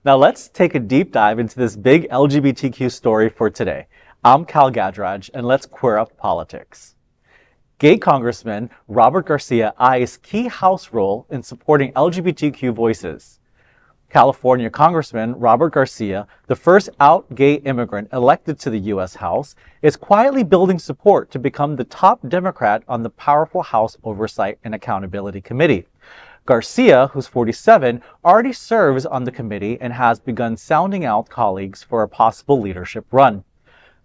Now let's take a deep dive into this big LGBTQ story for today. I'm Cal Gadraj, and let's queer up politics. Gay Congressman Robert Garcia eyes key House role in supporting LGBTQ voices. California Congressman Robert Garcia, the first out gay immigrant elected to the U.S. House, is quietly building support to become the top Democrat on the powerful House Oversight and Accountability Committee. Garcia, who's 47, already serves on the committee and has begun sounding out colleagues for a possible leadership run.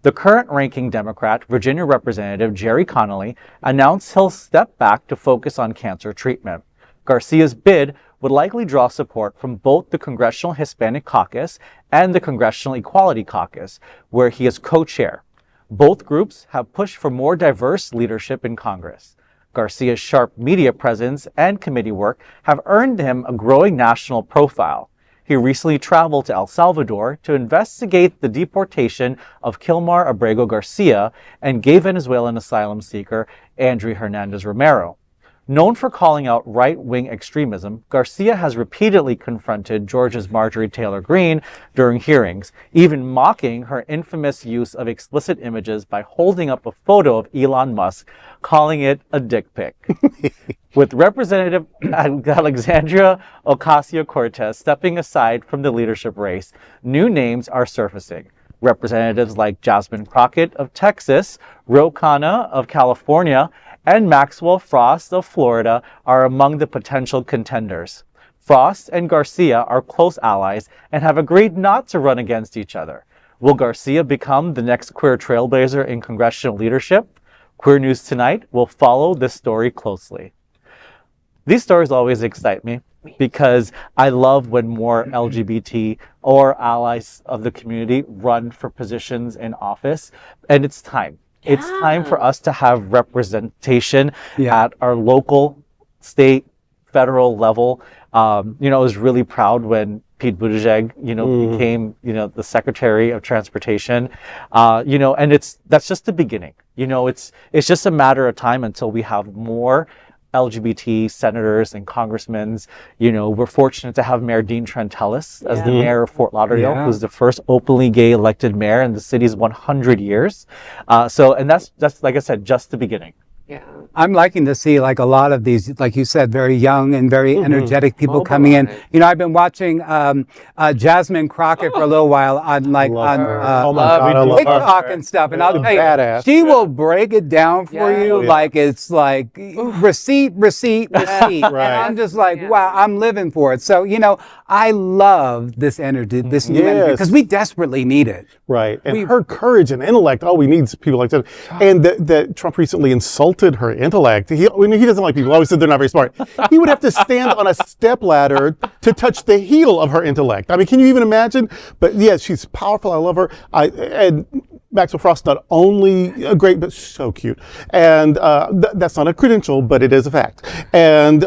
The current ranking Democrat, Virginia Representative Gerry Connolly, announced he'll step back to focus on cancer treatment. Garcia's bid would likely draw support from both the Congressional Hispanic Caucus and the Congressional Equality Caucus, where he is co-chair. Both groups have pushed for more diverse leadership in Congress. Garcia's sharp media presence and committee work have earned him a growing national profile. He recently traveled to El Salvador to investigate the deportation of Kilmar Abrego Garcia and gay Venezuelan asylum seeker Andry Hernandez Romero. Known for calling out right-wing extremism, Garcia has repeatedly confronted Georgia's Marjorie Taylor Greene during hearings, even mocking her infamous use of explicit images by holding up a photo of Elon Musk, calling it a dick pic. With Representative Alexandria Ocasio-Cortez stepping aside from the leadership race, new names are surfacing. Representatives like Jasmine Crockett of Texas, Khanna of California, and Maxwell Frost of Florida are among the potential contenders. Frost and Garcia are close allies and have agreed not to run against each other. Will Garcia become the next queer trailblazer in congressional leadership? Queer News Tonight will follow this story closely. These stories always excite me because I love when more LGBT or allies of the community run for positions in office, and it's time. Yeah. It's time for us to have representation at our local, state, federal level. I was really proud when Pete Buttigieg, became, the Secretary of Transportation, and that's just the beginning. It's just a matter of time until we have more LGBT senators and congressmen. We're fortunate to have Mayor Dean Trentalis as the mayor of Fort Lauderdale, who's the first openly gay elected mayor in the city's 100 years. And that's like I said, just the beginning. Yeah, I'm liking to see like a lot of these, like you said, very young and very energetic people coming in. I've been watching Jasmine Crockett for a little while on TikTok and stuff, and I'll tell you, she will break it down for you like it's like receipt. Right. And I'm just like, wow, I'm living for it. So I love this energy, this new energy, because we desperately need it. Right, and her courage and intellect. We need people like that. And that Trump recently insulted her intellect. He doesn't like people. Always said they're not very smart. He would have to stand on a stepladder to touch the heel of her intellect. I mean, can you even imagine? But yeah, she's powerful. I love her. And Maxwell Frost, not only great, but so cute. And that's not a credential, but it is a fact. And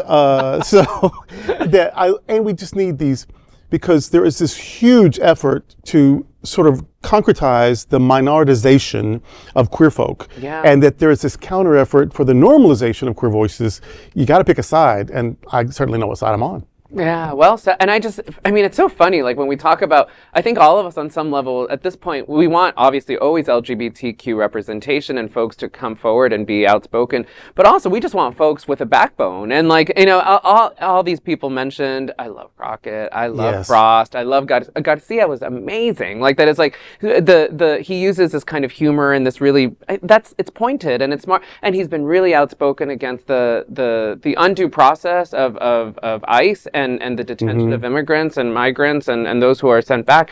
and we just need these, because there is this huge effort to sort of concretize the minoritization of queer folk, and that there is this counter effort for the normalization of queer voices. You got to pick a side, and I certainly know what side I'm on. Yeah, well said. And it's so funny, like when we talk about, I think all of us on some level at this point, we want obviously always LGBTQ representation and folks to come forward and be outspoken, but also we just want folks with a backbone. And all these people mentioned, I love Crockett, I love Frost, I love Garcia was amazing. Like that is like, he uses this kind of humor and this really, it's pointed and it's smart, and he's been really outspoken against the undue process of ICE and the detention of immigrants and migrants and those who are sent back,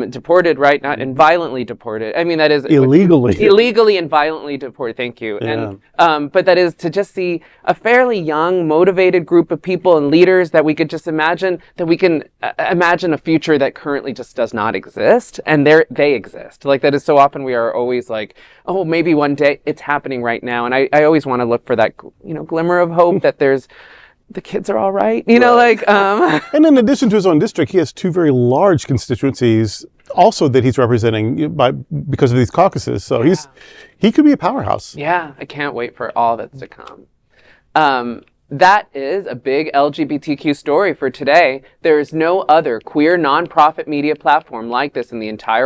deported, right? And violently deported. I mean, that is illegally and violently deported. Thank you. Yeah. And but that is to just see a fairly young, motivated group of people and leaders that we could just imagine that we can imagine a future that currently just does not exist, and they exist. Like that is so often we are always like, oh, maybe one day it's happening right now, and I always want to look for that glimmer of hope that there's. The kids are all right, And in addition to his own district, he has two very large constituencies also that he's representing because of these caucuses. So he could be a powerhouse. Yeah, I can't wait for all that's to come. that is a big LGBTQ story for today. There is no other queer nonprofit media platform like this in the entire world.